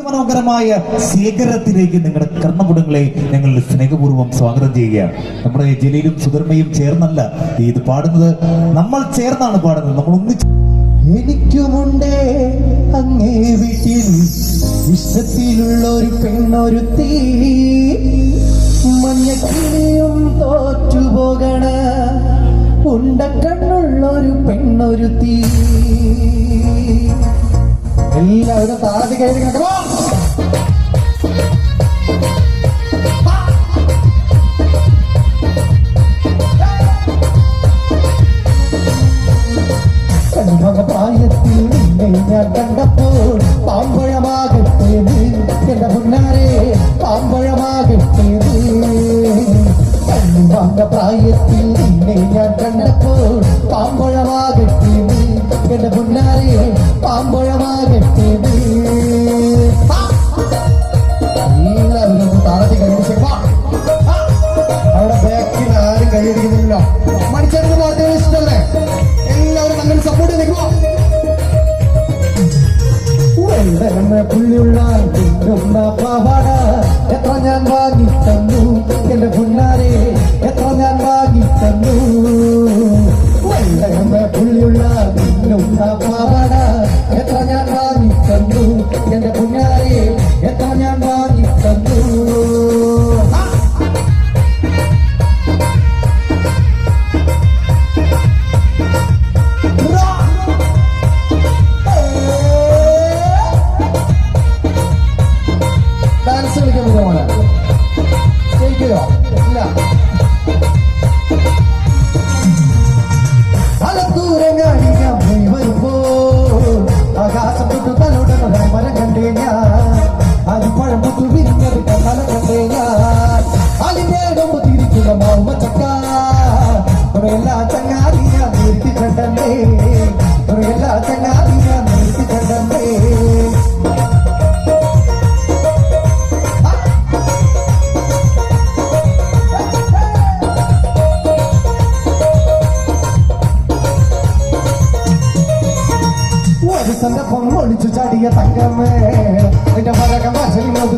മനോഹരമായ ശേഖരത്തിലേക്ക് നിങ്ങളുടെ കർണപുടങ്ങളെ ഞങ്ങൾ സ്നേഹപൂർവ്വം സ്വാഗതം ചെയ്യുകയാണ്. നമ്മുടെ ജലീലും സുധർമ്മയും ചേർന്നല്ല ഇത് പാടുന്നത്, നമ്മൾ ചേർന്നാണ് പാടുന്നത്. നമ്മൾ ഒന്നിച്ച് എനിക്കുമുണ്ടേ അങ്ങേ വീട്ടിൽ ഇഷ്ടത്തിലുള്ള ഒരു പെണ്ണൊരുത്തി, മഞ്ഞക്കിളിയും തോറ്റുപോകണ ഉണ്ടക്കണ്ണുള്ള ഒരു പെണ്ണൊരുത്തി. എല്ലാവരും താഴെ കയറി കിടക്കണോ? പ്രായത്തിൽ നിന്നെ ഞാൻ കണ്ടപ്പോൾ പാമ്പഴമാകട്ടേത് എന്റെ മുന്നാരെ, പാമ്പഴമാകട്ടേത്. കണ്ണുവാങ്ങ പ്രായത്തിൽ നിന്നെ ഞാൻ കണ്ടപ്പോൾ പാമ്പഴമാകട്ടേത് എന്റെ മുന്നാരെ, പാമ്പഴമാകട്ടേത്. എല്ലാവരും താഴത്തെ കഴിച്ചിട്ടോ. അവിടെ ബാക്കിൽ ആരും കഴിയിരിക്കുന്നില്ലോ. മണിച്ചേർന്ന് പാട്ടുകൾ ഇഷ്ടമല്ലേ? എല്ലാവരും അങ്ങനെ സപ്പോർട്ട് നിൽക്കുമോ? പുള്ളിയുള്ള പാവാട എത്ര ഞാൻ വാങ്ങി തന്നു എന്റെ പുന്നാരെ, എത്ര ഞാൻ വാങ്ങി തന്നു. പുള്ളിയുള്ള പാവാട എത്ര ഞാൻ വാങ്ങി തന്നു എന്റെ പുന്നാരെ, എത്ര ഞാൻ വാങ്ങി തന്നു. ഡാൻസ് കളിക്കാൻ പറ്റുമോ? ജയിക്കോ? ഇല്ല. അലത്തൂരങ്ങാടി ഞാൻ പോയി വരുമ്പോ ആകാശം തൊട്ടു തലോടുന്ന മരം കണ്ടേ ഞാൻ, അരിപ്പഴം തൊട്ടു വിരിഞ്ഞത് കണ്ണല കണ്ടേ ഞാൻ, അലിനേടുമ്പോ തിരിക്കുന്ന മാവുമച്ചക്ക എല്ലാ ചങ്ങാതി ഞാൻ നിർത്തി കണ്ടേ, എല്ലാ ചങ്ങാതി ഞാൻ നിർത്തി കണ്ടേ. ഒരു സന്ദർഭം ഒളിച്ചു ചാടിയ തങ്കമേ, നിന്റെ മരകം വാശലിനോട്